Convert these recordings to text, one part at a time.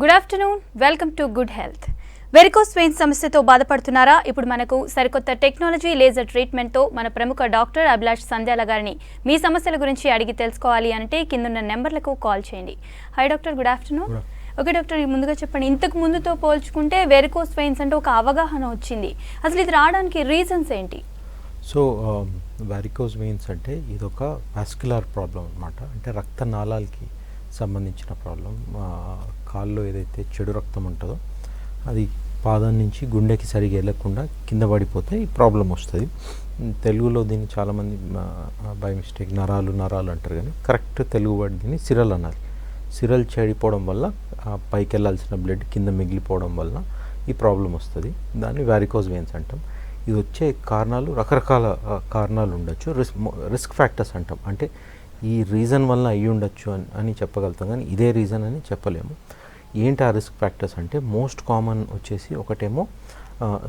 Good afternoon, welcome to good health. Varicose veins సమస్యతో బాధపడుతున్నారా? ఇప్పుడు మనకు సరికొత్త టెక్నాలజీ లేజర్ ట్రీట్మెంట్తో మన ప్రముఖ డాక్టర్ అభిలాష్ సంధ్యాల గారిని మీ సమస్యల గురించి అడిగి తెలుసుకోవాలి అంటే కిందున్న నెంబర్లకు కాల్ చేయండి. Hi doctor, good afternoon. Okay doctor, ముందుగా చెప్పండి, ఇంతకు ముందుతో పోల్చుకుంటే వెరికోస్ వెయిన్స్ అంటే ఒక అవగాహన వచ్చింది. అసలు ఇది రావడానికి రీజన్స్ ఏంటి? సో వెరికోస్ వెయిన్స్ అంటే ఇదొక వాస్కులర్ ప్రాబ్లం అనమాట. అంటే రక్తనాళాలకి సంబంధించిన ప్రాబ్లం. కాల్లో ఏదైతే చెడు రక్తం ఉంటుందో అది పాదం నుంచి గుండెకి సరిగా వెళ్ళకుండా కింద పడిపోతే ఈ ప్రాబ్లం వస్తుంది. తెలుగులో దీన్ని చాలామంది బై మిస్టేక్ నరాలు అంటారు, కానీ కరెక్ట్ తెలుగు వర్డ్ దీన్ని సిరల్ అనాలి. సిరల్ చెడిపోవడం వల్ల పైకి వెళ్ళాల్సిన బ్లడ్ కింద మిగిలిపోవడం వల్ల ఈ ప్రాబ్లం వస్తుంది. దాన్ని వెరికోస్ వెయిన్స్ అంటాం. ఇది వచ్చే కారణాలు రకరకాల కారణాలు ఉండొచ్చు. రిస్క్ ఫ్యాక్టర్స్ అంటాం. అంటే ఈ రీజన్ వల్ల అయ్యి ఉండొచ్చు అని చెప్పగలుగుతాం, కానీ ఇదే రీజన్ అని చెప్పలేము. ఏంటి ఆ రిస్క్ ఫ్యాక్టర్స్ అంటే మోస్ట్ కామన్ వచ్చేసి ఒకటేమో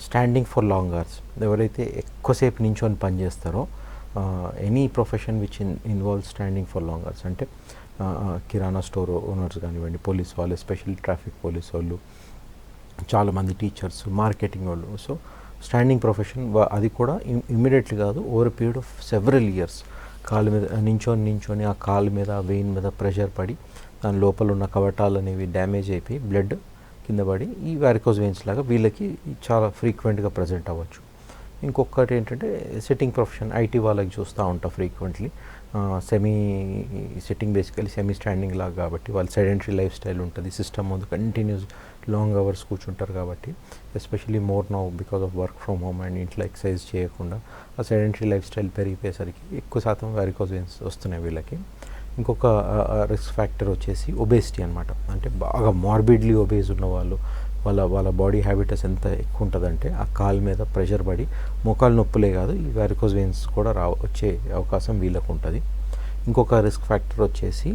స్టాండింగ్ ఫర్ లాంగ్ అవర్స్. ఎవరైతే ఎక్కువసేపు నించొని పనిచేస్తారో, any profession which involve standing for long hours, అంటే కిరాణా స్టోర్ ఓనర్స్ కానివ్వండి, పోలీస్ వాళ్ళు, ఎస్పెషల్లీ ట్రాఫిక్ పోలీస్ వాళ్ళు, చాలామంది టీచర్స్, మార్కెటింగ్ వాళ్ళు. సో స్టాండింగ్ ప్రొఫెషన్ అది కూడా ఇమ్మీడియట్లీ కాదు, over period of several years కాలు మీద నించొని ఆ కాలు మీద వెయిన్ మీద ప్రెషర్ పడి దాని లోపల ఉన్న కవటాలు అనేవి డ్యామేజ్ అయిపోయి బ్లడ్ కింద పడి ఈ వెరికోస్ వెయిన్స్ లాగా వీళ్ళకి చాలా ఫ్రీక్వెంట్గా ప్రజెంట్ అవ్వచ్చు. ఇంకొకటి ఏంటంటే సిట్టింగ్ ప్రొఫెషన్, ఐటీ వాళ్ళకి చూస్తూ ఉంటాం ఫ్రీక్వెంట్లీ. బేసికలీ సెమీ స్టాండింగ్ లాగా, కాబట్టి వాళ్ళు సెడెంటరీ లైఫ్ స్టైల్ ఉంటుంది. సిస్టమ్ ముందు కంటిన్యూస్ లాంగ్ అవర్స్ కూర్చుంటారు కాబట్టి, especially more now because of work from home and ఇంట్లో ఎక్సర్సైజ్ చేయకుండా ఆ సెడెంటరీ లైఫ్ స్టైల్ పెరిగిపోయేసరికి ఎక్కువ శాతం వెరికోస్ వెయిన్స్ వస్తున్నాయి వీళ్ళకి. ఇంకొక రిస్క్ ఫ్యాక్టర్ వచ్చేసి ఒబేసిటీ అనమాట. అంటే బాగా మార్బిడ్లీ ఒబేస్ ఉన్న వాళ్ళు, వాళ్ళ బాడీ హ్యాబిటస్ ఎంత ఎక్కువ ఉంటుందంటే ఆ కాలు మీద ప్రెషర్ పడి మోకాలు నొప్పులే కాదు, ఈ వెరికోస్ వెయిన్స్ కూడా వచ్చే అవకాశం వీళ్ళకు ఉంటుంది. ఇంకొక రిస్క్ ఫ్యాక్టర్ వచ్చేసి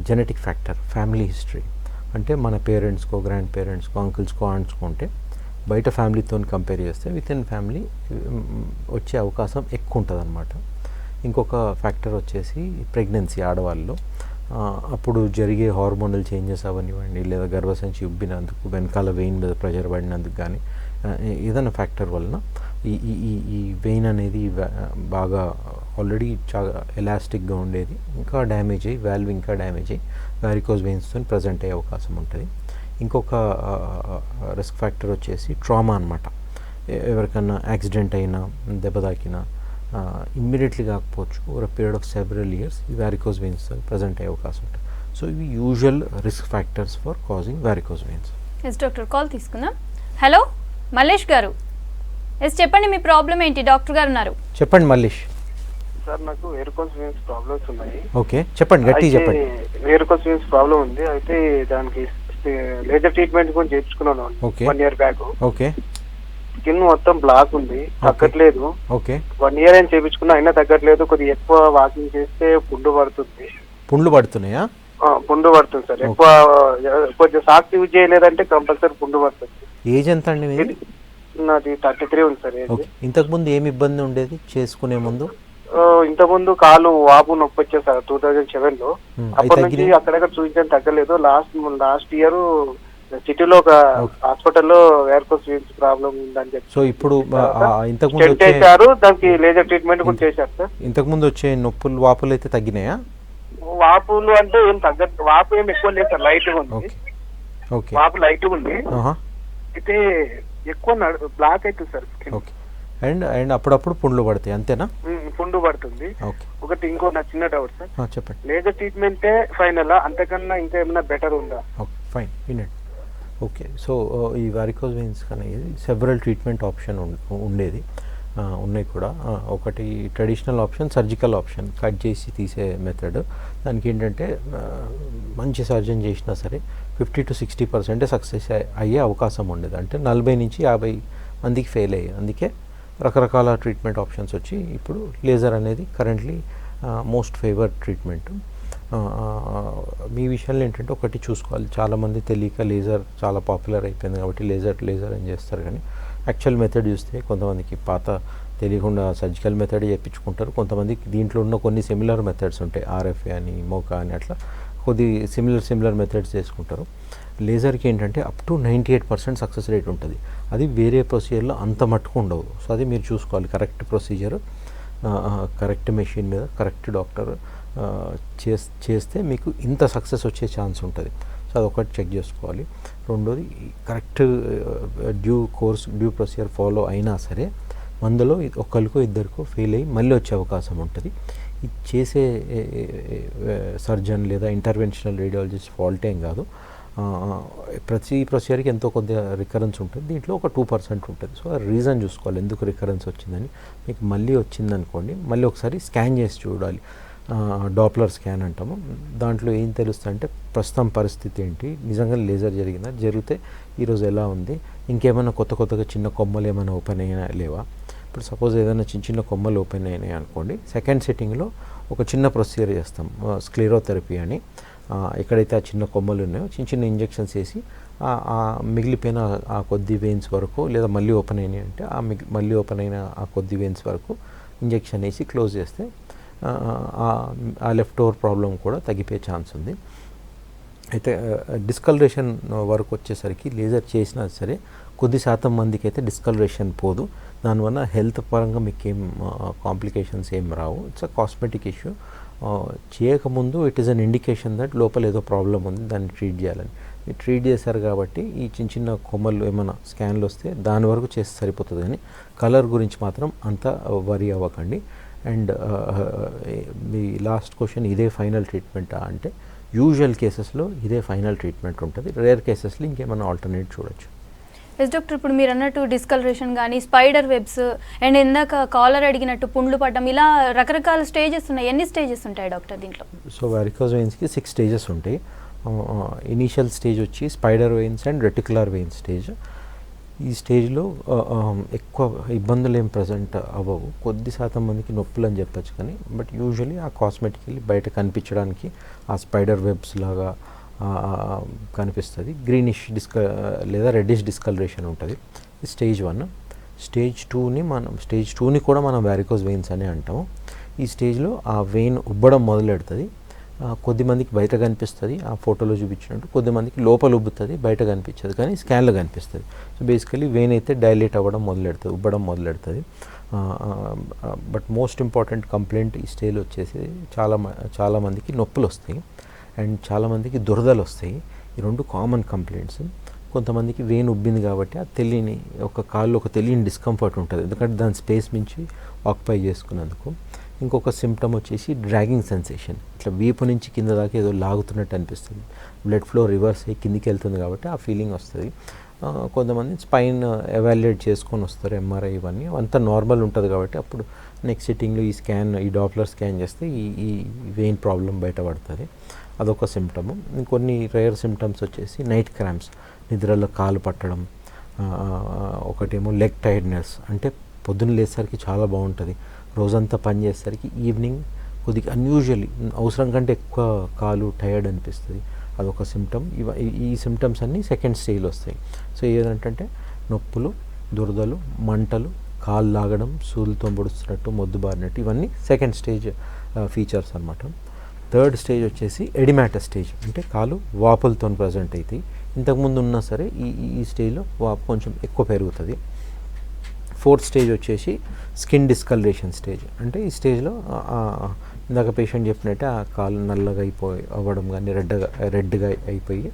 జెనెటిక్ ఫ్యాక్టర్, ఫ్యామిలీ హిస్టరీ. అంటే మన పేరెంట్స్కో, గ్రాండ్ పేరెంట్స్కో, అంకుల్స్కో, ఆంట్స్కో ఉంటే బయట ఫ్యామిలీతో కంపేర్ చేస్తే విత్ ఇన్ ఫ్యామిలీ వచ్చే అవకాశం ఎక్కువ ఉంటుంది అన్నమాట. ఇంకొక ఫ్యాక్టర్ వచ్చేసి ప్రెగ్నెన్సీ, ఆడవాళ్ళలో అప్పుడు జరిగే హార్మోనల్ చేంజెస్ అవనివ్వండి, లేదా గర్భసంచి ఉబ్బినందుకు, వెనకాల వెయిన్ మీద ప్రెషర్ పడినందుకు, కానీ ఏదైనా ఫ్యాక్టర్ వలన ఈ వెయిన్ అనేది బాగా ఆల్రెడీ చాలా ఎలాస్టిక్గా ఉండేది ఇంకా డ్యామేజ్ అయ్యి, వాల్వ్ ఇంకా డ్యామేజ్ అయ్యి వెరికోస్ వెయిన్స్తో ప్రజెంట్ అయ్యే అవకాశం ఉంటుంది. ఇంకొక రిస్క్ ఫ్యాక్టర్ వచ్చేసి ట్రామా అనమాట. ఎవరికన్నా యాక్సిడెంట్ అయినా, దెబ్బ తాకినా ఇమ్మీడియట్లీ కాకపోవచ్చు, over period of several years ఈ వెరికోస్ వెయిన్స్ ప్రజెంట్ అయ్యే అవకాశం ఉంటుంది. సో ఇవి usual risk factors for causing varicose veins. Yes doctor, call తీసుకుందాం. హలో మల్లేష్ గారు. ఎస్ చెప్పండి, మీ ప్రాబ్లం ఏంటి? డాక్టర్ గారు ఉన్నారు, చెప్పండి. మల్లేష్ సార్, నాకు వేరికోస్ వెయిన్స్ ప్రాబ్లమ్స్ ఉన్నాయి. ఓకే చెప్పండి, గట్టిగా చెప్పండి. వేరికోస్ వెయిన్స్ ప్రాబ్లం ఉంది, అయితే దానికి లేజర్ ట్రీట్మెంట్ కూడా చేయించుకున్నాను 1 year బ్యాక్. ఓకే, స్కిన్ మొత్తం బ్లాక్ ఉంది, తగ్గట్లేదు. ఓకే, 1 year అయినా చేయించుకున్నా అయినా తగ్గట్లేదు. కొద్దిగా ఎక్కువ వాకింగ్ చేస్తే పుండు పడుతుంది. పుండ్లు పడుతున్నాయా? పుండు పడుతుంది సార్. ఎక్కువ కొంచెం సాక్స్ యూజ్ చేయలేదంటే కంపల్సరీ పుండు పడుతుంది. ఏజ్ ఎంత అండి మీది? నాది 33 ఉంది సార్. ఇంతకు ముందు ఏమి ఇబ్బంది ఉండేది చేసుకునే ముందు? ఇంతకుముందు కాలు వాపు నొప్పి వచ్చేది సార్ 2007 లో. అప్పటి నుంచి అక్కడక్కడ చూపించడం తగ్గలేదు. లాస్ట్ ఇయర్ సిటీలో ఒక హాస్పిటల్లో వెరికోస్ వెయిన్స్ ప్రాబ్లం ఉందని చెప్పి, సో ఇప్పుడు ఇంతకుముందు చేశారు, దానికి లేజర్ ట్రీట్మెంట్ కూడా చేశారు సార్. ఇంతకు ముందు వచ్చే నొప్పులు, వాపులు అయితే తగ్గినాయా? వాపులు అంటే ఏం తగ్గదు, వాపు ఏం ఎక్కువ లేదు సార్, లైట్ గా ఉంది. వాపు లైట్ గా ఉంది, అయితే ఎక్కువ బ్లాక్ అవుతుంది సార్. ఓకే, అండ్ అప్పుడప్పుడు పుండ్లు పడతాయి, అంతేనా? పుండు పడుతుంది. ఒకటి ఇంకో నా చిన్న డౌట్ సార్, చెప్పండి. లేజర్ ట్రీట్మెంటే ఫైనల్, అంతకన్నా ఇంకా ఏమైనా బెటర్ ఉందా? ఫైన్, వినండి. ఓకే, సో ఈ వెరికోస్ వెయిన్స్ అనేది సెవరల్ ట్రీట్మెంట్ ఆప్షన్ ఉండేది, ఉన్నాయి కూడా. ఒకటి traditional option, surgical option, cut చేసి తీసే మెథడ్. దానికి ఏంటంటే మంచి సర్జన్ చేసినా సరే 50 to 60% సక్సెస్ అయ్యే అవకాశం ఉండేది. అంటే 40 నుంచి 50 మందికి ఫెయిల్ అయ్యాయి. అందుకే రకరకాల ట్రీట్మెంట్ ఆప్షన్స్ వచ్చి ఇప్పుడు లేజర్ అనేది కరెంట్లీ మోస్ట్ ఫేవర్డ్ ట్రీట్మెంట్. మీ విషయంలో ఏంటంటే ఒకటి చూసుకోవాలి, చాలామంది తెలియక లేజర్ చాలా పాపులర్ అయిపోయింది కాబట్టి లేజర్ అని చేస్తారు, కానీ యాక్చువల్ మెథడ్ చూస్తే కొంతమందికి పాత తెలియకుండా సర్జికల్ మెథడ్ చేయించుకుంటారు. కొంతమందికి దీంట్లో ఉన్న కొన్ని సిమిలర్ మెథడ్స్ ఉంటాయి, ఆర్ఎఫ్ఏ అని, మోకా అని, అట్లా కొద్ది సిమిలర్ మెథడ్స్ చేసుకుంటారు. లేజర్కి ఏంటంటే అప్ టు 98% సక్సెస్ రేట్ ఉంటుంది. అది వేరే ప్రొసీజర్లో అంత మట్టుకు ఉండవు. సో అది మీరు చూసుకోవాలి, కరెక్ట్ ప్రొసీజర్, కరెక్ట్ మెషిన్ మీద కరెక్ట్ డాక్టర్ చేస్తే మీకు ఇంత సక్సెస్ వచ్చే ఛాన్స్ ఉంటుంది. సో అదొకటి చెక్ చేసుకోవాలి. రెండోది కరెక్ట్ డ్యూ ప్రొసీజర్ ఫాలో అయినా సరే మందులో ఒకరికో ఇద్దరికో ఫెయిల్ అయ్యి మళ్ళీ వచ్చే అవకాశం ఉంటుంది. ఇది చేసే సర్జన్ లేదా ఇంటర్వెన్షనల్ రేడియాలజిస్ట్ ఫాల్ట్ ఏం కాదు. ప్రతి ప్రొసీజర్కి ఎంతో కొద్దిగా రికరెన్స్ ఉంటుంది. దీంట్లో ఒక 2% ఉంటుంది. సో రీజన్ చూసుకోవాలి ఎందుకు రికరెన్స్ వచ్చిందని. మీకు మళ్ళీ వచ్చిందనుకోండి, మళ్ళీ ఒకసారి స్కాన్ చేసి చూడాలి. డాప్లర్ స్కాన్ అంటాము. దాంట్లో ఏం తెలుస్తుంది అంటే ప్రస్తుతం పరిస్థితి ఏంటి, నిజంగా లేజర్ జరిగిందా, జరిగితే ఈరోజు ఎలా ఉంది, ఇంకేమైనా కొత్తగా చిన్న కొమ్మలు ఏమైనా ఓపెన్ అయినా లేవా. ఇప్పుడు సపోజ్ ఏదైనా చిన్న కొమ్మలు ఓపెన్ అయినాయి అనుకోండి, సెకండ్ సిట్టింగ్లో ఒక చిన్న ప్రొసీజర్ చేస్తాం, స్క్లెరోథెరపీ అని. ఎక్కడైతే ఆ చిన్న కొమ్మలు ఉన్నాయో చిన్న ఇంజెక్షన్స్ వేసి మిగిలిపోయిన ఆ కొద్ది వెయిన్స్ వరకు, లేదా మళ్ళీ ఓపెన్ అయినాయి అంటే మళ్ళీ ఓపెన్ అయిన ఆ కొద్ది వెయిన్స్ వరకు ఇంజెక్షన్ వేసి క్లోజ్ చేస్తే ఆ లెఫ్ట్ ఓవర్ ప్రాబ్లం కూడా తగ్గిపోయే ఛాన్స్ ఉంది. అయితే డిస్కలరేషన్ వరకు వచ్చేసరికి లేజర్ చేసినా సరే కొద్ది శాతం మందికి అయితే డిస్కలరేషన్ పోదు. దానివల్ల హెల్త్ పరంగా మీకు ఏం కాంప్లికేషన్స్ ఏం రావు. It's a cosmetic issue. చేయకముందు it is an indication that లోపల ఏదో ప్రాబ్లం ఉంది, దాన్ని ట్రీట్ చేయాలని. మీరు ట్రీట్ చేశారు కాబట్టి ఈ చిన్న కొమ్మలు ఏమైనా స్కాన్లు వస్తే దాని వరకు చేస్తే సరిపోతుంది. కానీ కలర్ గురించి మాత్రం అంత వరీ అవ్వకండి. అండ్ మీ లాస్ట్ క్వశ్చన్, ఇదే ఫైనల్ ట్రీట్మెంటా అంటే యూజువల్ కేసెస్లో ఇదే ఫైనల్ ట్రీట్మెంట్ ఉంటుంది. రేర్ కేసెస్లో ఇంకేమైనా ఆల్టర్నేట్ చూడొచ్చు. ఎస్ డాక్టర్, ఇప్పుడు మీరు అన్నట్టు డిస్కలరేషన్ కానీ, స్పైడర్ వెబ్స్ అండ్ ఇందాక కాలర్ అడిగినట్టు పుండ్లు పడడం, ఇలా రకరకాల స్టేజెస్ ఉన్నాయి. ఎన్ని స్టేజెస్ ఉంటాయి డాక్టర్ దీంట్లో? సో వారికోజ్ వెయిన్స్కి 6 స్టేజెస్ ఉంటాయి. ఇనీషియల్ స్టేజ్ వచ్చి spider veins and reticular veins stage. ఈ స్టేజ్లో ఎక్కువ ఇబ్బందులు ఏం ప్రజెంట్ అవ్వవు. కొద్ది శాతం మందికి నొప్పులు అని చెప్పచ్చు, కానీ బట్ యూజువలీ ఆ కాస్మెటికల్లీ బయట కనిపించడానికి ఆ స్పైడర్ వెబ్స్ లాగా కనిపిస్తుంది. గ్రీనిష్ లేదా రెడ్డిష్ డిస్కలరేషన్ ఉంటుంది. స్టేజ్ 1. స్టేజ్ 2ని కూడా మనం వారికోజ్ వెయిన్స్ అని అంటాము. ఈ స్టేజ్లో ఆ వెయిన్ ఉబ్బడం మొదలెడుతుంది. కొద్దిమందికి బయట కనిపిస్తుంది, ఆ ఫోటోలో చూపించినట్టు. కొద్దిమందికి లోపల ఉబ్బుతుంది, బయట కనిపించదు, కానీ స్కాన్లో కనిపిస్తుంది. సో బేసికలీ వెయిన్ అయితే డైలేట్ అవ్వడం మొదలెడుతుంది, ఉబ్బడం మొదలెడుతుంది. బట్ మోస్ట్ ఇంపార్టెంట్ కంప్లైంట్ ఈ స్టేజ్లో వచ్చేసి చాలామందికి నొప్పులు వస్తాయి అండ్ చాలామందికి దురదలు వస్తాయి. ఈ 2 కామన్ కంప్లైంట్స్. కొంతమందికి వెయిన్ ఉబ్బింది కాబట్టి ఆ తెలియని ఒక కాళ్ళు ఒక తెలియని డిస్కంఫర్ట్ ఉంటుంది, ఎందుకంటే దాని స్పేస్ నుంచి ఆక్యుపై చేసుకున్నందుకు. ఇంకొక సిమ్టమ్ వచ్చేసి డ్రాగింగ్ సెన్సేషన్, ఇట్లా వీపు నుంచి కింద దాకా ఏదో లాగుతున్నట్టు అనిపిస్తుంది. బ్లడ్ ఫ్లో రివర్స్ అయ్యి కిందికి వెళ్తుంది కాబట్టి ఆ ఫీలింగ్ వస్తుంది. కొంతమంది స్పైన్ ఎవాల్యుయేట్ చేసుకొని వస్తారు, ఎంఆర్ఐ ఇవన్నీ అంతా నార్మల్ ఉంటుంది కాబట్టి అప్పుడు నెక్స్ట్ సిట్టింగ్లో ఈ డాప్లర్ స్కాన్ చేస్తే ఈ వెయిన్ ప్రాబ్లం బయటపడుతుంది. అదొక సిమ్టము. ఇంకొన్ని రేర్ సిమ్టమ్స్ వచ్చేసి నైట్ క్రాంప్స్, నిద్రలో కాలు పట్టడం. ఒకటేమో లెగ్ టైర్డ్నెస్, అంటే పొద్దున్న లేసరికి చాలా బాగుంటుంది, రోజంతా పని చేసేసరికి ఈవినింగ్ కొద్దిగా అన్యూజువల్లీ అవసరం కంటే ఎక్కువ కాలు టైర్డ్ అనిపిస్తుంది. అదొక సిమ్టమ్. ఈ సిమ్టమ్స్ అన్నీ సెకండ్ స్టేజ్లో వస్తాయి. సో ఏదంటే నొప్పులు, దురదలు, మంటలు, కాలు లాగడం, సూదులతో పొడుస్తున్నట్టు, మొద్దుబారినట్టు, ఇవన్నీ సెకండ్ స్టేజ్ ఫీచర్స్ అనమాట. థర్డ్ స్టేజ్ వచ్చేసి ఎడిమాటస్ స్టేజ్, అంటే కాలు వాపులతో ప్రజెంట్ అవుతాయి. ఇంతకుముందు ఉన్నా సరే ఈ స్టేజ్లో వాపు కొంచెం ఎక్కువ పెరుగుతుంది. ఫోర్త్ స్టేజ్ వచ్చేసి స్కిన్ డిస్కలరేషన్ స్టేజ్, అంటే ఈ స్టేజ్లో ఇందాక పేషెంట్ చెప్పినట్టే ఆ కాలు నల్లగా అవ్వడం కానీ రెడ్గా అయిపోయి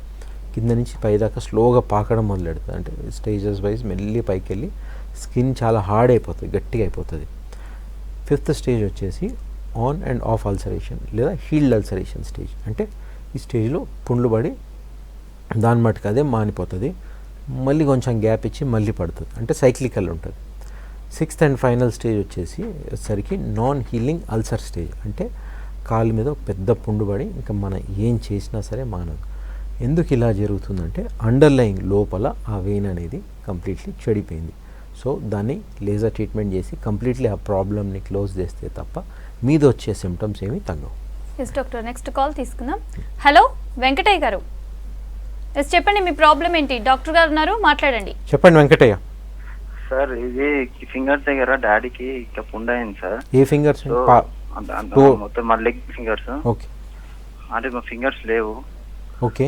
కింద నుంచి పైదాకా స్లోగా పాకడం మొదలెడుతుంది. అంటే స్టేజెస్ వైజ్ మెల్లి పైకి వెళ్ళి స్కిన్ చాలా హార్డ్ అయిపోతుంది, గట్టిగా అయిపోతుంది. ఫిఫ్త్ స్టేజ్ వచ్చేసి ఆన్ అండ్ ఆఫ్ అల్సరేషన్ లేదా హీల్డ్ అల్సరేషన్ స్టేజ్, అంటే ఈ స్టేజ్లో పుండ్లు పడి దాని మటుకు అదే మానిపోతుంది, మళ్ళీ కొంచెం గ్యాప్ ఇచ్చి మళ్ళీ పడుతుంది, అంటే సైక్లికల్ ఉంటుంది. సిక్స్త్ అండ్ ఫైనల్ స్టేజ్ వచ్చేసరికి నాన్ హీలింగ్ అల్సర్ స్టేజ్, అంటే కాలు మీద పెద్ద పుండు పడి ఇంకా మనం ఏం చేసినా సరే మానదు. ఎందుకు ఇలా జరుగుతుందంటే అండర్లయింగ్ లోపల ఆ వెయిన్ అనేది కంప్లీట్లీ చెడిపోయింది. సో దాన్ని లేజర్ ట్రీట్మెంట్ చేసి కంప్లీట్లీ ఆ ప్రాబ్లమ్ని క్లోజ్ చేస్తే తప్ప మీద వచ్చే సిమ్టమ్స్ ఏమీ తగ్గవు. ఎస్ డాక్టర్, నెక్స్ట్ కాల్ తీసుకుందాం. హలో వెంకటయ్య గారు. ఎస్ చెప్పండి, మీ ప్రాబ్లం ఏంటి? డాక్టర్ గారు ఉన్నారు, మాట్లాడండి. చెప్పండి వెంకటయ్య. సార్ ఇది ఫింగర్స్ దగ్గర డాడీకి ఇంకా పుండ్ అయింది సార్. ఏ ఫింగర్స్? మొత్తం మా లెగ్ ఫింగర్స్. ఓకే. అంటే మా ఫింగర్స్ లేవు. ఓకే.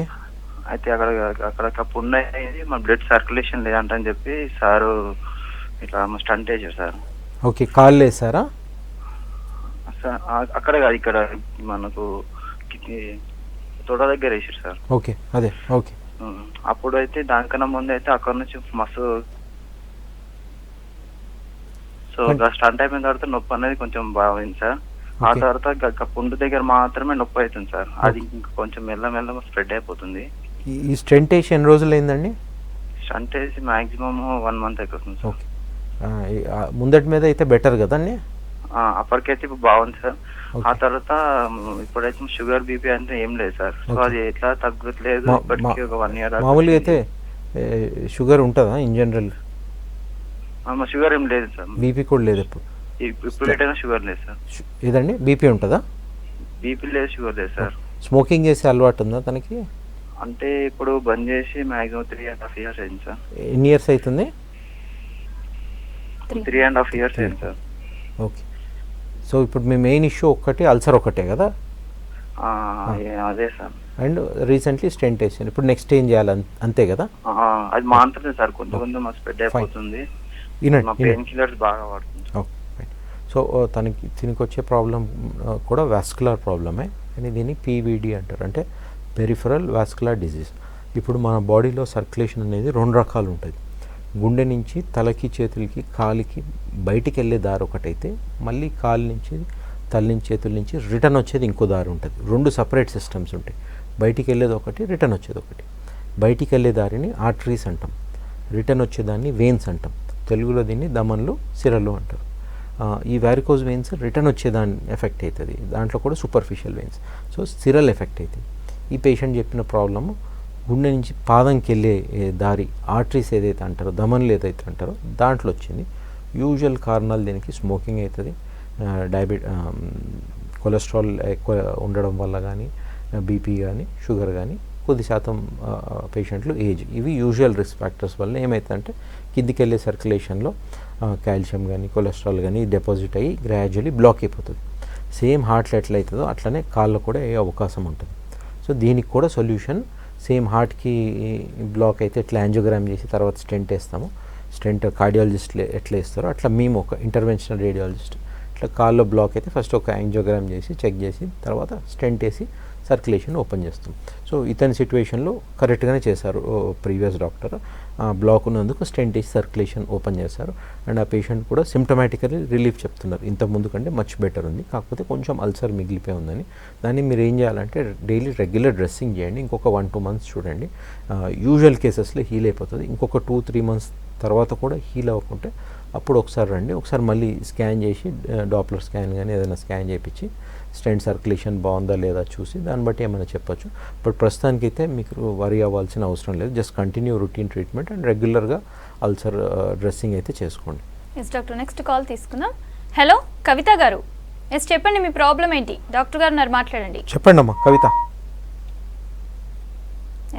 అయితే అక్కడ పుండు అయింది, మా బ్లడ్ సర్క్యులేషన్ లేదంట అని చెప్పి సారు ఇట్లా స్టంట్ వేసారు సార్. ఓకే, కాల్ వేసారా? సార్ అక్కడ కాదు, ఇక్కడ మనకు తొడ దగ్గర వేసారు సార్. ఓకే, అదే ఓకే. అప్పుడు అయితే దానికన్నా ముందు అయితే అక్కడ నుంచి మస్తు, సో స్టంట్ అయిపోయిన తర్వాత నొప్పి అనేది కొంచెం బాగుంది సార్. ఆ తర్వాత పుండు దగ్గర మాత్రమే నొప్పి అవుతుంది సార్. అది ఇంకా కొంచెం మెల్లమెల్లగా స్ప్రెడ్ అయిపోతుంది. ఈ స్టెంట్ వేసి ఎన్ని రోజులు అయిందండి? స్టంట్ వేసి మాక్సిమం 1 month అయిపోతుంది సార్. ఓకే, ముందటి మీద అయితే బెటర్ కదండి? అప్పటికైతే ఇప్పుడు బాగుంది సార్. ఆ తర్వాత ఇప్పుడైతే షుగర్ బీపీ అంటే ఏం లేదు సార్. సో అది ఎట్లా తగ్గట్లేదు ఇప్పటికీ ఒక 1 year. మామూలుగా అయితే షుగర్ ఉంటుందా ఇన్ జనరల్? షుగర్ ఏం లేదు సార్. బీపీ కూడా లేదు ఎప్పుడు? ఇప్పుడు ఎటైనా షుగర్ లేదు సార్. ఏదండి, బీపీ ఉంటుందా? బీపీ లేదు, షుగర్ లేదు సార్. స్మోకింగ్ చేసే అలవాటు ఉందా తనకి? అంటే ఇప్పుడు బంద్ చేసి మాక్సిమం 3.5 years అయింది సార్. ఎన్ని ఇయర్స్ అవుతుంది? 3.5 years అయింది సార్. ఓకే. సో ఇప్పుడు మీ మెయిన్ ఇష్యూ ఒక్కటి అల్సర్ ఒకటే కదా? అదే సార్. అండ్ రీసెంట్లీ స్టెంట్ వేసాను. ఇప్పుడు నెక్స్ట్ ఏం చేయాలి అంతే కదా? అది మాంటుంది సార్, కొంచెం మా స్ప్రెడ్ అయిపోతుంది. పెయిన్ కిల్లర్స్ బాగా వాడుతుంది. సో దీనికి వచ్చే ప్రాబ్లం కూడా వాస్కులర్ ప్రాబ్లమే, కానీ దీన్ని పీవీడి అంటారు, అంటే పెరిఫరల్ వాస్కులర్ డిజీజ్. ఇప్పుడు మన బాడీలో సర్క్యులేషన్ అనేది 2 రకాలు ఉంటుంది. గుండె నుంచి తలకి, చేతులకి, కాలికి బయటికి వెళ్ళే దారి ఒకటైతే, మళ్ళీ కాలు నుంచి, తల నుంచి, చేతుల నుంచి రిటర్న్ వచ్చేది ఇంకో దారి ఉంటుంది. 2 సపరేట్ సిస్టమ్స్ ఉంటాయి. బయటికి వెళ్ళేది ఒకటి, రిటర్న్ వచ్చేది ఒకటి. బయటికి వెళ్ళే దారిని ఆర్టరీస్ అంటాం, రిటర్న్ వచ్చేదాన్ని వెయిన్స్ అంటాం. తెలుగులో దీన్ని దమన్లు, సిరలు అంటారు. ఈ వారికోజ్ వెయిన్స్ రిటర్న్ వచ్చేదాన్ని ఎఫెక్ట్ అవుతుంది, దాంట్లో కూడా superficial veins. So serial effect అవుతుంది. ఈ పేషెంట్ చెప్పిన ప్రాబ్లము గుండె నుంచి పాదంకి వెళ్ళే దారి ఆర్టరీస్ ఏదైతే అంటారో, దమన్లు ఏదైతే అంటారో దాంట్లో వచ్చింది. యూజువల్ కారణాలు దీనికి స్మోకింగ్ అవుతుంది, కొలెస్ట్రాల్ ఎక్కువ ఉండడం వల్ల కానీ, బీపీ కానీ, షుగర్ కానీ, కొద్ది శాతం పేషెంట్లు ఏజ్, ఇవి యూజువల్ రిస్క్ ఫ్యాక్టర్స్ వల్ల ఏమవుతుందంటే కిందికి వెళ్ళే సర్క్యులేషన్లో కాల్షియం కానీ, కొలెస్ట్రాల్ కానీ డిపాజిట్ అయ్యి గ్రాడ్యువల్లీ బ్లాక్ అయిపోతుంది. సేమ్ హార్ట్లో ఎట్లయితుందో అట్లనే కాళ్ళు కూడా అయ్యే అవకాశం ఉంటుంది. సో దీనికి కూడా సొల్యూషన్ సేమ్ హార్ట్కి బ్లాక్ అయితే ఎట్లా యాంజియోగ్రామ్ చేసి తర్వాత స్టెంట్ వేస్తాము, స్టెంట్ కార్డియాలజిస్ట్ ఎట్లా వేస్తారో అట్లా మేము ఒక ఇంటర్వెన్షనల్ రేడియాలజిస్ట్ ఇట్లా కాల్లో బ్లాక్ అయితే ఫస్ట్ ఒక యాంజియోగ్రామ్ చేసి చెక్ చేసి తర్వాత స్టెంట్ వేసి సర్క్యులేషన్ ఓపెన్ చేస్తాం. సో ఇతని సిచ్యువేషన్లో కరెక్ట్గానే చేశారు ప్రీవియస్ డాక్టర్. బ్లాక్ ఉన్నందుకు స్టెంట్ వేసి సర్క్యులేషన్ ఓపెన్ చేశారు. అండ్ ఆ పేషెంట్ కూడా సిమ్టమాటికలీ రిలీఫ్ చెప్తున్నారు, ఇంతకుముందు కంటే మచ్ బెటర్ ఉంది, కాకపోతే కొంచెం అల్సర్ మిగిలిపోయి ఉందని. దాన్ని మీరు ఏం చేయాలంటే డైలీ రెగ్యులర్ డ్రెస్సింగ్ చేయండి, ఇంకొక 1-2 months చూడండి. యూజువల్ కేసెస్లో హీల్ అయిపోతుంది. ఇంకొక 2-3 months తర్వాత కూడా హీల్ అవ్వకుంటే అప్పుడు ఒకసారి రండి, ఒకసారి మళ్ళీ స్కాన్ చేసి డాప్లర్ స్కాన్ కానీ ఏదైనా స్కాన్ చేయించి స్టెంట్ సర్క్యులేషన్ బాగుందా లేదా చూసి దాన్ని బట్టి ఏమైనా చెప్పొచ్చు. బట్ ప్రస్తుతానికైతే మీకు వరీ అవ్వాల్సిన అవసరం లేదు. Just continue routine treatment and రెగ్యులర్గా అల్సర్ డ్రెస్సింగ్ అయితే చేసుకోండి. ఎస్ డాక్టర్, నెక్స్ట్ కాల్ తీసుకుందాం. హలో కవిత గారు, ఎస్ చెప్పండి మీ ప్రాబ్లం ఏంటి? డాక్టర్ గారు ఉన్నారు, మాట్లాడండి. చెప్పండి అమ్మా Kavitha.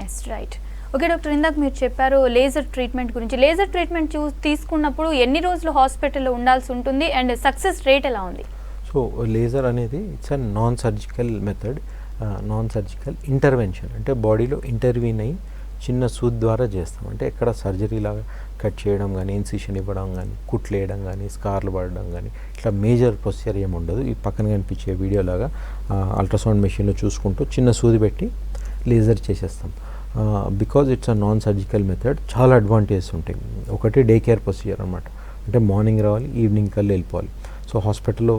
Yes right. Okay doctor, ఇందాక మీరు చెప్పారు లేజర్ ట్రీట్మెంట్ గురించి. లేజర్ ట్రీట్మెంట్ తీసుకున్నప్పుడు ఎన్ని రోజులు హాస్పిటల్లో ఉండాల్సి ఉంటుంది అండ్ సక్సెస్ రేట్ ఎలా ఉంది? సో లేజర్ అనేది it's a non surgical method, non surgical intervention, అంటే బాడీలో ఇంటర్వ్యూన్ అయ్యి చిన్న సూద్ ద్వారా చేస్తాం. అంటే ఎక్కడ సర్జరీ లాగా కట్ చేయడం కానీ, ఇన్సిషన్ ఇవ్వడం కానీ, కుట్లు వేయడం కానీ, స్కార్లు పడడం కానీ ఇట్లా మేజర్ ప్రొసీజర్ ఏమి ఉండదు. ఈ పక్కన కనిపించే వీడియోలాగా అల్ట్రాసౌండ్ మెషిన్లో చూసుకుంటూ చిన్న సూది పెట్టి లేజర్ చేసేస్తాం. Because it's a non surgical method చాలా అడ్వాంటేజెస్ ఉంటాయి. ఒకటి డే కేర్ ప్రొసీజర్ అనమాట, అంటే మార్నింగ్ రావాలి, ఈవినింగ్ కల్లా వెళ్ళిపోవాలి. సో హాస్పిటల్లో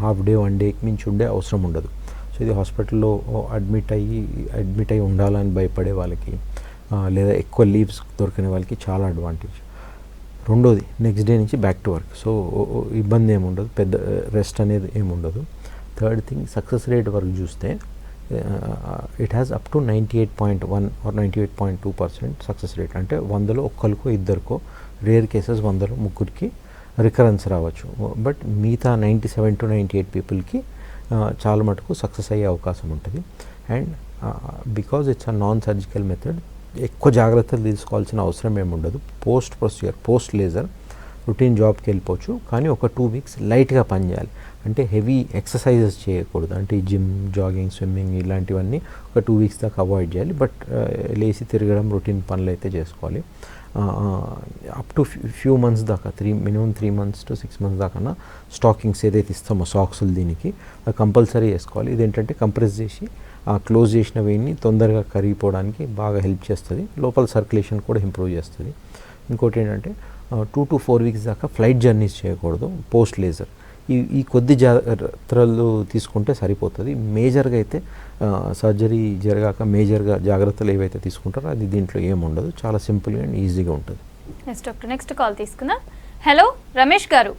హాఫ్ డే 1 day మించి ఉండే అవసరం ఉండదు. సో ఇది హాస్పిటల్లో అడ్మిట్ అయ్యి ఉండాలని భయపడే వాళ్ళకి లేదా ఎక్కువ లీవ్స్ దొరికిన వాళ్ళకి చాలా అడ్వాంటేజ్. రెండోది నెక్స్ట్ డే నుంచి బ్యాక్ టు వర్క్, సో ఇబ్బంది ఏముండదు, పెద్ద రెస్ట్ అనేది ఏముండదు. థర్డ్ థింగ్, సక్సెస్ రేట్ వరకు చూస్తే it has up to 98.1 or 98.2% success rate. అంటే 100లో ఒక్కరికో ఇద్దరికో, రేర్ కేసెస్ 100లో 3 రికరెన్స్ రావచ్చు. బట్ మిగతా 97 to 98 పీపుల్కి చాలా మటుకు సక్సెస్ అయ్యే అవకాశం ఉంటుంది. And because it's a non surgical method ఎక్కువ జాగ్రత్తలు తీసుకోవాల్సిన అవసరం ఏమి ఉండదు. Post procedure, post laser routine జాబ్కి వెళ్ళిపోవచ్చు. కానీ ఒక 2 వీక్స్ లైట్గా పని చేయాలి. అంటే హెవీ ఎక్సర్సైజెస్ చేయకూడదు. అంటే ఈ జిమ్, జాగింగ్, స్విమ్మింగ్ ఇలాంటివన్నీ ఒక 2 వీక్స్ దాకా అవాయిడ్ చేయాలి. బట్ లేచి తిరగడం, రొటీన్ పనులు అయితే చేసుకోవాలి. అప్ టు ఫ్యూ మంత్స్ దాకా మినిమం 3 months to 6 months దాకా స్టాకింగ్స్ ఏదైతే ఇస్తామో సాక్సులు దీనికి అది కంపల్సరీ వేసుకోవాలి. ఇదేంటంటే కంప్రెస్ చేసి క్లోజ్ చేసిన వెయిన్ని తొందరగా కరిగిపోవడానికి బాగా హెల్ప్ చేస్తుంది. లోపల సర్క్యులేషన్ కూడా ఇంప్రూవ్ చేస్తుంది. ఇంకోటి ఏంటంటే 2 to 4 weeks దాకా ఫ్లైట్ జర్నీస్ చేయకూడదు పోస్ట్ లేజర్. ఈ కొద్ది జాగ్రత్తలు తీసుకుంటే సరిపోతుంది. మేజర్గా అయితే సర్జరీ జరగాక మేజర్గా జాగ్రత్తలు ఏవైతే తీసుకుంటారో అది దీంట్లో ఏముండదు. చాలా సింపుల్గా అండ్ ఈజీగా ఉంటుంది. ఎస్ డాక్టర్, నెక్స్ట్ కాల్ తీసుకుందాం. హలో రమేష్ గారు.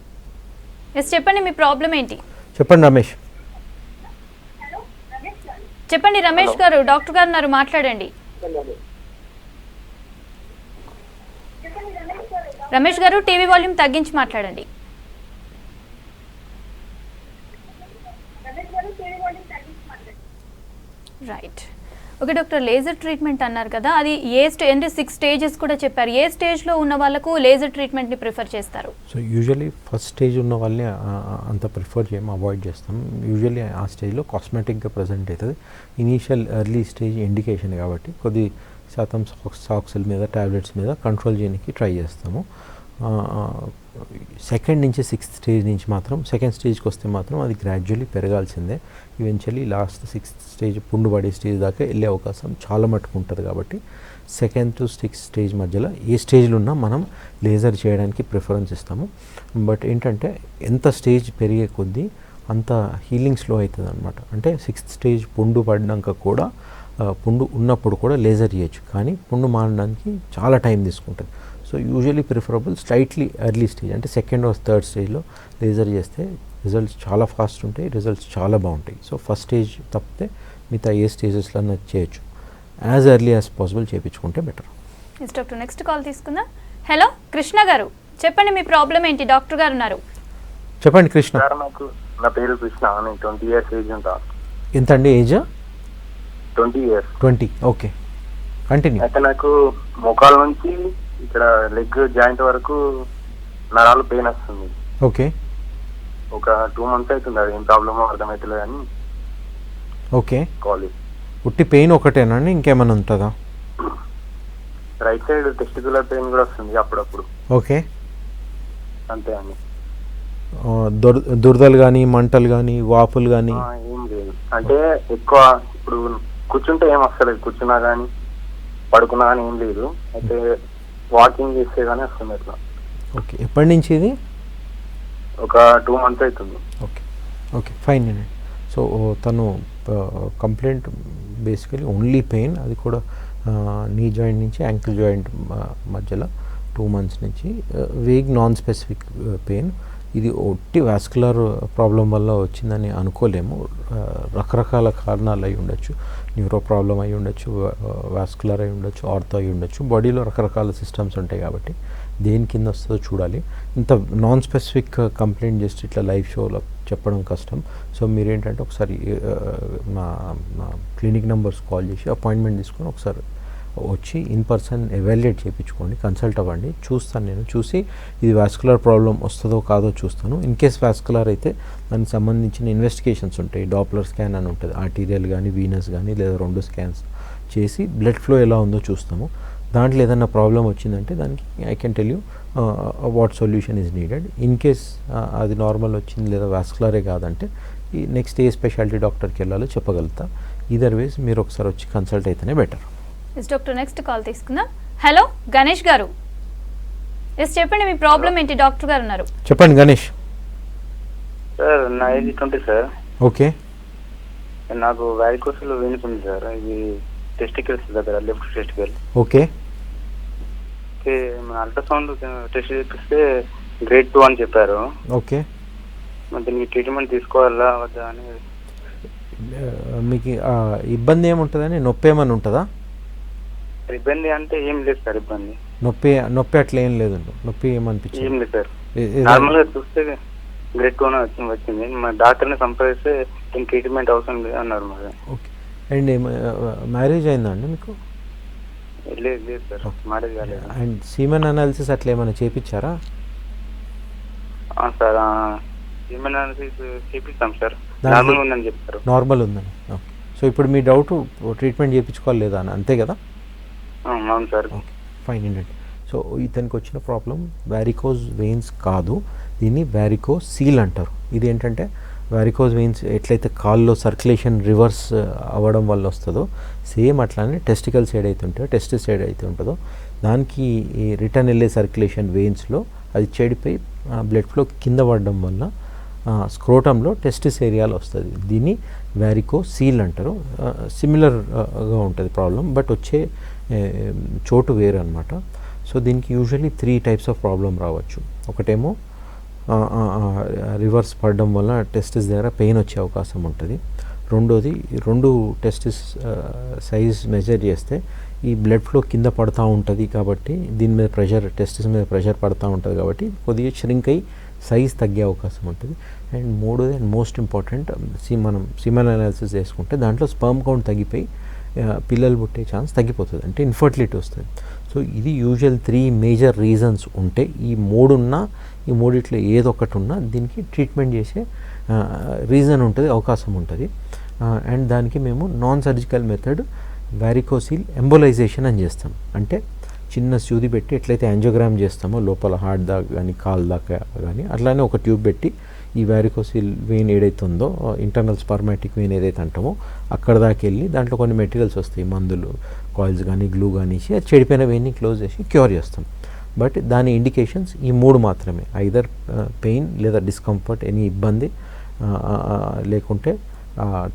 ఎస్ చెప్పండి, మీ ప్రాబ్లం ఏంటి? చెప్పండి రమేష్. చెప్పండి రమేష్ గారు, డాక్టర్ గారు ఉన్నారు, మాట్లాడండి. రమేష్ గారు టీవీ వాల్యూమ్ తగ్గించి మాట్లాడండి. Right. Okay doctor, laser treatment అన్నారు కదా, అది అంటే 6 stages కూడా చెప్పారు. ఏ స్టేజ్లో ఉన్న వాళ్ళకు లేజర్ ట్రీట్మెంట్ని ప్రిఫర్ చేస్తారు? సో యూజువలీ ఫస్ట్ స్టేజ్ ఉన్న వాళ్ళని అంత ప్రిఫర్ చేయము, అవాయిడ్ చేస్తాం. యూజువల్లీ ఆ స్టేజ్లో కాస్మెటిక్గా ప్రజెంట్ అవుతుంది. ఇనీషియల్ ఎర్లీ స్టేజ్ ఇండికేషన్ కాబట్టి కొద్ది శాతం సాక్స్ల మీద, ట్యాబ్లెట్స్ మీద కంట్రోల్ చేయడానికి ట్రై చేస్తాము. సెకండ్ నుంచి 6th stage నుంచి మాత్రం, సెకండ్ స్టేజ్కి వస్తే మాత్రం అది గ్రాడ్యువల్లీ పెరగాల్సిందే. ఈవెన్చువల్లీ లాస్ట్ 6th stage పుండు పడే స్టేజ్ దాకా వెళ్ళే అవకాశం చాలా మటుకు ఉంటుంది. కాబట్టి 2nd to 6th stage మధ్యలో ఏ స్టేజ్లో ఉన్నా మనం లేజర్ చేయడానికి ప్రిఫరెన్స్ ఇస్తాము. బట్ ఏంటంటే ఎంత స్టేజ్ పెరిగే కొద్దీ అంత హీలింగ్ స్లో అవుతుంది అనమాట. అంటే 6th stage పుండు పడినాక కూడా, పుండు ఉన్నప్పుడు కూడా లేజర్ చేయొచ్చు. కానీ పుండు మారడానికి చాలా టైం తీసుకుంటుంది. So usually preferable slightly early stage, అంటే 2nd or 3rd స్టేజ్లో లేజర్ చేస్తే రిజల్ట్స్ చాలా ఫాస్ట్ ఉంటాయి, రిజల్ట్స్ చాలా బాగుంటాయి. సో ఫస్ట్ స్టేజ్ తప్పితే మిగతా ఏ స్టేజెస్లో చేయొచ్చు. యాజ్ ఎర్లీ యాజ్ పాసిబుల్ చేయించుకుంటే better. Yes doctor, next call తీసుకుందాం. హలో కృష్ణ గారు, చెప్పండి మీ ప్రాబ్లం ఏంటి? డాక్టర్ గారు ఉన్నారు, చెప్పండి కృష్ణ. నా పేరు కృష్ణ, నేను 20 years ఏజ్ ఉంటా. ఎంత అండి ఏజ్? 20 years. 20. Okay, continue. అయితే నాకు మోకాల నుంచి ఇక్కడ లెగ్ జాయింట్ వరకు నరాలు పెయిన్ వస్తుంది. ఓకే, ఒక 2 months అవుతుంది. అది ఏం ప్రాబ్లమో అర్థమవుతలేదు అని. ఓకే, కాలేజ్ ఉట్టి పెయిన్ ఒకటేనండి, ఇంకేమైనా ఉంటుందా? రైట్ సైడ్ టెస్టికులర్ పెయిన్ కూడా వస్తుంది అప్పుడప్పుడు. ఓకే, అంతే అండి. దురదలు కానీ, మంటలు కానీ, వాపులు కానీ? ఏం లేదు, అంటే ఎక్కువ ఇప్పుడు కూర్చుంటే ఏం వస్తలేదు, కూర్చున్నా కానీ పడుకున్నా కానీ ఏం లేదు. అయితే వాకింగ్ చేస్తే కానీ వస్తుంది అట్లా. ఓకే, ఎప్పటి నుంచి ఇది? ఒక 2 months అవుతుంది. ఓకే, ఓకే, ఫైన్ అండి. సో తను కంప్లైంట్ బేసికలీ ఓన్లీ పెయిన్, అది కూడా నీ జాయింట్ నుంచి యాంకిల్ జాయింట్ మధ్యలో 2 months నుంచి. Vague non specific pain. ఇది ఒట్టి వాస్కులర్ ప్రాబ్లం వల్ల వచ్చిందని అనుకోలేము. రకరకాల కారణాలు అయి ఉండొచ్చు. న్యూరో ప్రాబ్లం అయి ఉండొచ్చు, వాస్కులర్ అయి ఉండొచ్చు, ఆర్థో అయి ఉండొచ్చు. బాడీలో రకరకాల సిస్టమ్స్ ఉంటాయి కాబట్టి దేని కింద వస్తుందో చూడాలి. ఇంత నాన్ స్పెసిఫిక్ కంప్లైంట్ చేస్తే ఇట్లా లైవ్ షోలో చెప్పడం కష్టం. సో మీరేంటంటే ఒకసారి మా క్లినిక్ నెంబర్స్ కాల్ చేసి అపాయింట్మెంట్ తీసుకొని ఒకసారి వచ్చి ఇన్ పర్సన్ ఎవాల్యుయేట్ చేయించుకోండి, కన్సల్ట్ అవ్వండి. చూస్తాను, నేను చూసి ఇది వాస్కులర్ ప్రాబ్లం వస్తుందో కాదో చూస్తాను. ఇన్ కేస్ వాస్కులర్ అయితే దానికి సంబంధించిన ఇన్వెస్టిగేషన్స్ ఉంటాయి. డాప్లర్ స్కాన్ అని ఉంటుంది, ఆర్టీరియల్ కానీ వీనస్ కానీ, లేదా 2 scans చేసి బ్లడ్ ఫ్లో ఎలా ఉందో చూస్తాము. దాంట్లో ఏదైనా ప్రాబ్లం వచ్చిందంటే దానికి I can tell you what solution is needed. In case అది నార్మల్ వచ్చింది లేదా వాస్కులరే కాదంటే ఈ నెక్స్ట్ ఏ స్పెషాలిటీ డాక్టర్కి వెళ్ళాలో చెప్పగలుగుతా. ఈదర్ వేస్ మీరు ఒకసారి వచ్చి కన్సల్ట్ అయితేనే better. Yes doctor, next call తీసుకుందాం. హలో గణేష్ గారు. ఎస్ చెప్పండి, మీ ప్రాబ్లం ఏంటి? డాక్టర్ గారు ఉన్నారు, చెప్పండి గణేష్. సార్ నా ఏజ్ 20 సార్. ఓకే, నాకు వారికోసులు వెయిన్స్ ఉంది సార్. ఇది టెస్టికల్స్ దగ్గర, లెఫ్ట్ టెస్టికల్. ఓకే, మన అల్ట్రాసౌండ్ టెస్ట్ చేపిస్తే grade 2 అని చెప్పారు. ఓకే, మరి దీనికి ట్రీట్మెంట్ తీసుకోవాలా వద్దా అని. మీకు ఇబ్బంది ఏముంటుందని, నొప్పి ఏమైనా ఉంటుందా? ఇబ్బంది అంటే ఏం లేదు సార్. ఇబ్బంది నొప్పి అట్లా ఏం లేదు, నొప్పి ఏమనిపించింది? ఏం లేదు సార్. నార్మల్ గా చూస్తే grade 2 వచ్చింది. మా డాక్టర్ని సంప్రదిస్తే దీనికి ట్రీట్మెంట్ అవసరం లేదు అన్నారు. మరి ఓకే, అండ్ మ్యారేజ్ అయిందా అండి మీకు? లేదు సార్, మ్యారేజ్ కాలేదు. అండ్ సీమెన్ అనాలిసిస్ అట్లా ఏమైనా చేయించారా? సార్ హ్యూమన్ అనాలిసిస్ చేపిస్తాం సార్, దాంట్లో- నార్మల్ ఉందని చెప్తారు. నార్మల్ ఉందని. ఓకే. సో ఇప్పుడు మీ డౌట్ ట్రీట్మెంట్ చేయించుకోవాలి లేదా అని, అంతే కదా? అవును సార్. ఓకే, ఫైన్ అండి. సో ఇతనికి వచ్చిన ప్రాబ్లం వ్యారికోజ్ వెయిన్స్ కాదు, దీన్ని వ్యారికోజ్ సీల్ అంటారు. ఇది ఏంటంటే వ్యారికోజ్ వెయిన్స్ ఎట్లయితే కాల్లో సర్క్యులేషన్ రివర్స్ అవ్వడం వల్ల వస్తుందో సేమ్ అట్లానే టెస్టికల్ సైడ్ అయితే ఉంటుందో, టెస్టిస్ సైడ్ అయితే ఉంటుందో దానికి ఈ రిటర్న్ వెళ్ళే సర్క్యులేషన్ వెయిన్స్లో అది చెడిపోయి బ్లడ్ ఫ్లో కింద పడడం వల్ల స్క్రోటంలో టెస్టిస్ ఏరియాలో వస్తుంది. దీన్ని వ్యారికో సీల్ అంటారు. సిమిలర్గా ఉంటుంది ప్రాబ్లం, బట్ వచ్చే చోటు వేరు అనమాట. సో దీనికి యూజువల్లీ 3 టైప్స్ ఆఫ్ ప్రాబ్లం రావచ్చు. ఒకటేమో రివర్స్ పడడం వల్ల టెస్టిస్ దగ్గర పెయిన్ వచ్చే అవకాశం ఉంటుంది. రెండోది 2 టెస్టిస్ సైజ్ మెజర్ చేస్తే ఈ బ్లడ్ ఫ్లో కింద పడుతూ ఉంటుంది కాబట్టి దీని మీద ప్రెషర్, టెస్టిస్ మీద ప్రెషర్ పడుతూ ఉంటుంది కాబట్టి కొద్దిగా ష్రింక్ అయ్యి సైజ్ తగ్గే అవకాశం ఉంటుంది. అండ్ మూడోది అండ్ మోస్ట్ ఇంపార్టెంట్, మనం సిమెన్ అనాలిసిస్ చేసుకుంటే దాంట్లో స్పర్మ్ కౌంట్ తగ్గిపోయి పిల్లలు పుట్టే ఛాన్స్ తగ్గిపోతుంది, అంటే ఇన్ఫర్టిలిటీ వస్తుంది. సో ఇది యూజువల్ 3 మేజర్ రీజన్స్ ఉంటే ఈ మూడిట్లో ఏదో ఒకటి ఉన్నా దీనికి ట్రీట్మెంట్ చేసే రీజన్ ఉంటుంది, అవకాశం ఉంటుంది. అండ్ దానికి మేము non surgical method varicocele embolisation అని చేస్తాం. అంటే చిన్న సూది పెట్టి ఎట్లయితే యాంజియోగ్రామ్ చేస్తామో లోపల హార్ట్ దాకా కానీ కాల్ దాకా కానీ అట్లానే ఒక ట్యూబ్ పెట్టి ఈ వ్యారికోసిల్ వెయిన్ ఏదైతే ఉందో, ఇంటర్నల్ స్పర్మాటిక్ వెయిన్ ఏదైతే అంటామో అక్కడ దాకా వెళ్ళి దాంట్లో కొన్ని మెటీరియల్స్ వస్తాయి, మందులు, కాయిల్స్ కానీ గ్లూ కానీ ఇచ్చి అది చెడిపోయిన వెయిన్ని క్లోజ్ చేసి క్యూర్ చేస్తాం. బట్ దాని ఇండికేషన్స్ ఈ 3 మాత్రమే, ఐదర్ పెయిన్ లేదా డిస్కంఫర్ట్, ఎనీ ఇబ్బంది, లేకుంటే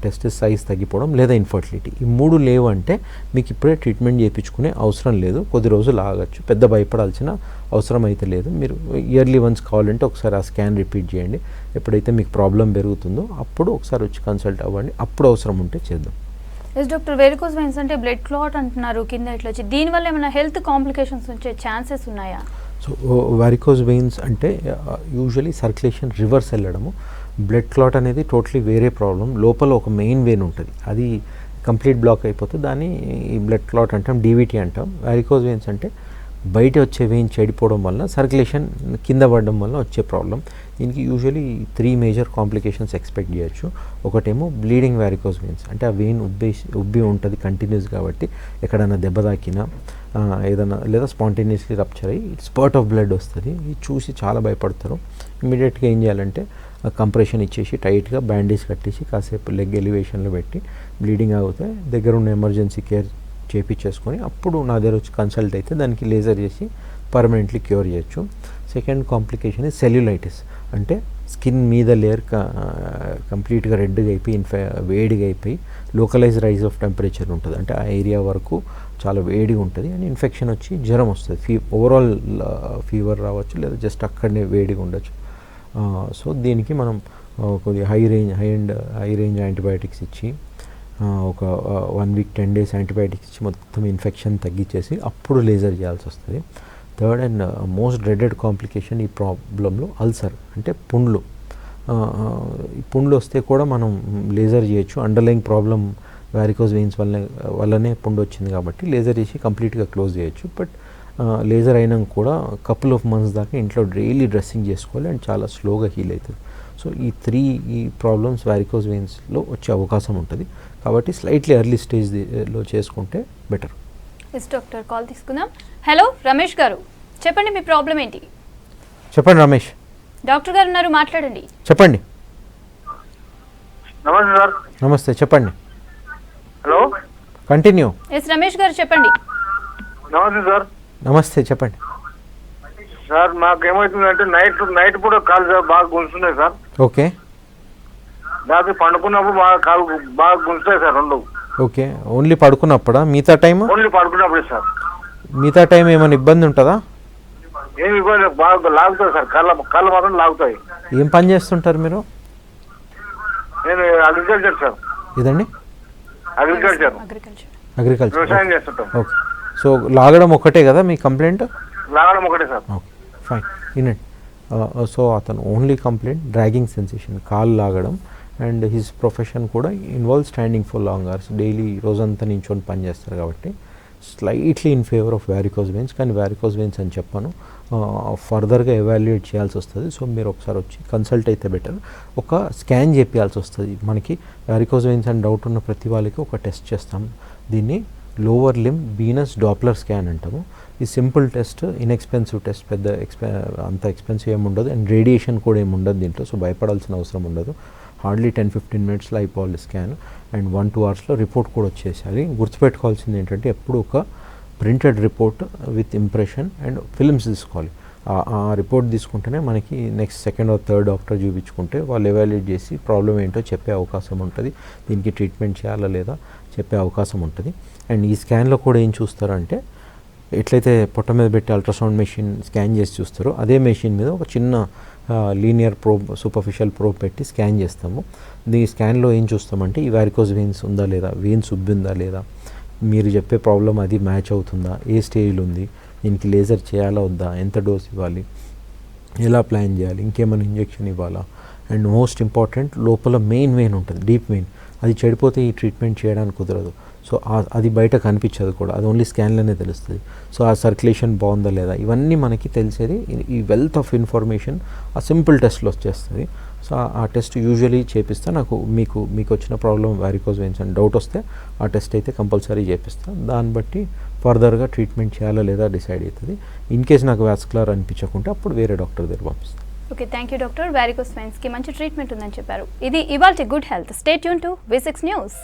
టెస్టిస్ సైజ్ తగ్గిపోవడం లేదా ఇన్ఫర్టిలిటీ. ఈ 3 లేవు అంటే మీకు ఇప్పుడే ట్రీట్మెంట్ చేయించుకునే అవసరం లేదు, కొద్ది రోజులు ఆగచ్చు, పెద్ద భయపడాల్సిన అవసరం అయితే లేదు. మీరు ఇయర్లీ వన్స్ కావాలంటే ఒకసారి ఆ స్కాన్ రిపీట్ చేయండి. ఎప్పుడైతే మీకు ప్రాబ్లం పెరుగుతుందో అప్పుడు ఒకసారి వచ్చి కన్సల్ట్ అవ్వండి, అప్పుడు అవసరం ఉంటే చేద్దాం. ఎస్ డాక్టర్, వెరికోస్ వెయిన్స్ అంటే బ్లడ్ క్లాట్ అంటున్నారు కింద ఇట్లా వచ్చి, దీనివల్ల ఏమైనా హెల్త్ కాంప్లికేషన్స్ వచ్చే ఛాన్సెస్ ఉన్నాయా? సో వారికోస్ వెయిన్స్ అంటే యూజువలీ సర్క్యులేషన్ రివర్స్ వెళ్ళడము. బ్లడ్ క్లాట్ అనేది టోటలీ వేరే ప్రాబ్లం. లోపల ఒక మెయిన్ వెయిన్ ఉంటుంది, అది కంప్లీట్ బ్లాక్ అయిపోతే దాన్ని ఈ బ్లడ్ క్లాట్ అంటాం, డీవీటీ అంటాం. వారికోస్ వెయిన్స్ అంటే బయట వచ్చే వెయిన్ చెడిపోవడం వల్ల సర్క్యులేషన్ కింద పడడం వల్ల వచ్చే ప్రాబ్లం. దీనికి యూజువలీ 3 మేజర్ కాంప్లికేషన్స్ ఎక్స్పెక్ట్ చేయొచ్చు. ఒకటేమో బ్లీడింగ్ వారికోస్ వెయిన్స్, అంటే ఆ వెయిన్ ఉబ్బి ఉంటుంది కంటిన్యూస్ కాబట్టి ఎక్కడైనా దెబ్బ తాకినా ఏదైనా లేదా స్పాంటేనియస్లీ రప్చర్ అయ్యి స్పర్ట్ ఆఫ్ బ్లడ్ వస్తుంది. ఇది చూసి చాలా భయపడతారు. ఇమీడియట్గా ఏం చేయాలంటే కంప్రెషన్ ఇచ్చేసి టైట్గా బ్యాండేజ్ కట్టేసి కాసేపు లెగ్ ఎలివేషన్లో పెట్టి బ్లీడింగ్ అవుతే దగ్గర ఉన్న ఎమర్జెన్సీ కేర్ చేపించేసుకొని అప్పుడు నా దగ్గర వచ్చి కన్సల్ట్ అయితే దానికి లేజర్ చేసి పర్మనెంట్లీ క్యూర్ చేయొచ్చు. సెకండ్ కాంప్లికేషన్ ఇస్ సెల్యులైటిస్, అంటే స్కిన్ మీద లేయర్ కంప్లీట్గా రెడ్గా అయిపోయి వేడిగా అయిపోయి లోకలైజ్ రైజ్ ఆఫ్ టెంపరేచర్ ఉంటుంది, అంటే ఆ ఏరియా వరకు చాలా వేడిగా ఉంటుంది అండ్ ఇన్ఫెక్షన్ వచ్చి జ్వరం వస్తుంది. ఓవరాల్ ఫీవర్ రావచ్చు లేదా జస్ట్ అక్కడనే వేడిగా ఉండొచ్చు. సో దీనికి మనం కొద్దిగా హై రేంజ్ యాంటీబయాటిక్స్ ఇచ్చి ఒక 1 వీక్ 10 డేస్ యాంటీబయాటిక్స్ ఇచ్చి మొత్తం ఇన్ఫెక్షన్ తగ్గించేసి అప్పుడు లేజర్ చేయాల్సి వస్తుంది. Third and most dreaded complication ఈ ప్రాబ్లంలో అల్సర్, అంటే పుండ్లు. ఈ పుండ్లు వస్తే కూడా మనం లేజర్ చేయొచ్చు. అండర్లైన్ ప్రాబ్లం వారికోస్ వెయిన్స్ వల్లనే పుండు వచ్చింది కాబట్టి లేజర్ చేసి కంప్లీట్గా క్లోజ్ చేయొచ్చు. బట్ లేజర్ అయినా కూడా కపుల్ ఆఫ్ మంత్స్ దాకా ఇంట్లో డైలీ డ్రెస్సింగ్ చేసుకోవాలి అండ్ చాలా స్లోగా హీల్ అవుతుంది. సో ఈ ప్రాబ్లమ్స్ వారికోస్ వెయిన్స్లో వచ్చే అవకాశం ఉంటుంది కాబట్టి స్లైట్లీ ఎర్లీ స్టేజ్లో చేసుకుంటే బెటర్. ఎస్ డాక్టర్, కాల్ తీసుకుందాం. హలో రమేష్ గారు, చెప్పండి మీ ప్రాబ్లం ఏంటి? చెప్పండి రమేష్. డాక్టర్ గారు ఉన్నారు, మాట్లాడండి. చెప్పండి. నమస్తే సార్. నమస్తే, చెప్పండి. Hello, continue. ఎస్ రమేష్ గారు చెప్పండి. నమస్తే సార్. నమస్తే, చెప్పండి. సార్ మాకేమవుతుందంటే నైట్ పూట కాలు బాగా గుంజుతున్నాయి సార్. ఓకే. రాత్రి పండుకున్నప్పుడు బాగా కాలు బాగా గుంజుతాయి సార్ రెండు. ఓకే, ఓన్లీ పడుకున్నప్పుడా? మిగతా టైం? ఓన్లీ పడుకున్నప్పుడే సార్. మిగతా టైం ఏమైనా ఇబ్బంది ఉంటుందా? ఏమి ఇబ్బంది, బాగా లాగుతాయి సార్, కాళ్ళు మాత్రం లాగుతాయి. ఏం పని చేస్తుంటారు మీరు? నేను అగ్రికల్చర్ సార్. ఇదండి అగ్రికల్చర్ వ్యవసాయం చేస్తుంటాం. ఓకే. సో లాగడం ఒకటే కదా మీ కంప్లైంట్? లాగడం ఒకటే సార్. Okay, fine. వినండి. సో అతను ఓన్లీ కంప్లైంట్ డ్రాగింగ్ సెన్సేషన్, కాలు లాగడం. అండ్ హిస్ ప్రొఫెషన్ కూడా involve standing for long hours. Daily రోజంతా నించొని పని చేస్తారు కాబట్టి slightly in favour of varicose veins, కానీ వ్యారికోజ్ వెయిన్స్ అని చెప్పాను, ఫర్దర్గా ఎవాల్యుయేట్ చేయాల్సి వస్తుంది. సో మీరు ఒకసారి వచ్చి కన్సల్ట్ అయితే బెటర్. ఒక స్కాన్ చేయాల్సి వస్తుంది. మనకి వ్యారికోజ్ వెయిన్స్ అని డౌట్ ఉన్న ప్రతి వాళ్ళకి ఒక టెస్ట్ చేస్తాం, దీన్ని లోవర్ లిమ్ వీనస్ డాప్లర్ స్కాన్ అంటాము. ఈ సింపుల్ టెస్ట్, ఇన్ఎక్స్పెన్సివ్ టెస్ట్, పెద్ద అంత ఎక్స్పెన్సివ్ ఏమి ఉండదు, అండ్ రేడియేషన్ కూడా ఏమి ఉండదు దీంట్లో. సో భయపడాల్సిన అవసరం ఉండదు. హార్డ్లీ 10-15 మినిట్స్లో అయిపోవాలి స్కాన్, అండ్ 1-2 అవర్స్లో రిపోర్ట్ కూడా వచ్చేసారి. గుర్తుపెట్టుకోవాల్సింది ఏంటంటే ఎప్పుడు ఒక printed report with impression and films తీసుకోవాలి. ఆ రిపోర్ట్ తీసుకుంటేనే మనకి next second or third doctor చూపించుకుంటే వాళ్ళు ఎవాల్యుయేట్ చేసి ప్రాబ్లం ఏంటో చెప్పే అవకాశం ఉంటుంది, దీనికి ట్రీట్మెంట్ చేయాలా లేదా చెప్పే అవకాశం ఉంటుంది. అండ్ ఈ స్కాన్లో కూడా ఏం చూస్తారంటే, ఎట్లయితే పొట్ట మీద పెట్టి అల్ట్రాసౌండ్ మెషిన్ స్కాన్ చేసి చూస్తారో అదే మెషిన్ మీద ఒక చిన్న లీనియర్ ప్రోబ్, సూపర్ఫిషియల్ ప్రోబ్ పెట్టి స్కాన్ చేస్తాము. ఈ స్కాన్లో ఏం చూస్తామంటే ఈ వారికోజ్ వెయిన్స్ ఉందా లేదా, వెయిన్స్ ఉబ్బిందా లేదా, మీరు చెప్పే ప్రాబ్లం అది మ్యాచ్ అవుతుందా, ఏ స్టేజ్లో ఉంది, దీనికి లేజర్ చేయాలా వద్దా, ఎంత డోస్ ఇవ్వాలి, ఎలా ప్లాన్ చేయాలి, ఇంకేమైనా ఇంజెక్షన్ ఇవ్వాలా, అండ్ మోస్ట్ ఇంపార్టెంట్ లోపల మెయిన్ వెయిన్ ఉంటుంది, డీప్ వెయిన్, అది చెడిపోతే ఈ ట్రీట్మెంట్ చేయడానికి కుదరదు. సో అది బయట కనిపించదు కూడా, అది ఓన్లీ స్కాన్లోనే తెలుస్తుంది. సో ఆ సర్క్యులేషన్ బాగుందా లేదా, ఇవన్నీ మనకి తెలిసేది ఈ వెల్త్ ఆఫ్ ఇన్ఫర్మేషన్ ఆ సింపుల్ టెస్ట్లో వచ్చేస్తుంది. సో ఆ టెస్ట్ యూజువలీ చేపిస్తా. మీకు వచ్చిన ప్రాబ్లం వారికోజ్ వెయిన్స్ అని డౌట్ వస్తే ఆ టెస్ట్ అయితే కంపల్సరీ చేపిస్తాను. దాన్ని బట్టి ఫర్దర్గా ట్రీట్మెంట్ చేయాలా లేదా డిసైడ్ అవుతుంది. ఇన్ కేస్ నాకు వాస్కులర్ అనిపించకుంటే అప్పుడు వేరే డాక్టర్ దగ్గర పంపిస్తాను. Okay, thank you doctor. Varicose వెయిన్స్కి మంచి ట్రీట్మెంట్ ఉందని చెప్పారు. ఇది ఇవాల్టి good health. Stay tune to V6 news.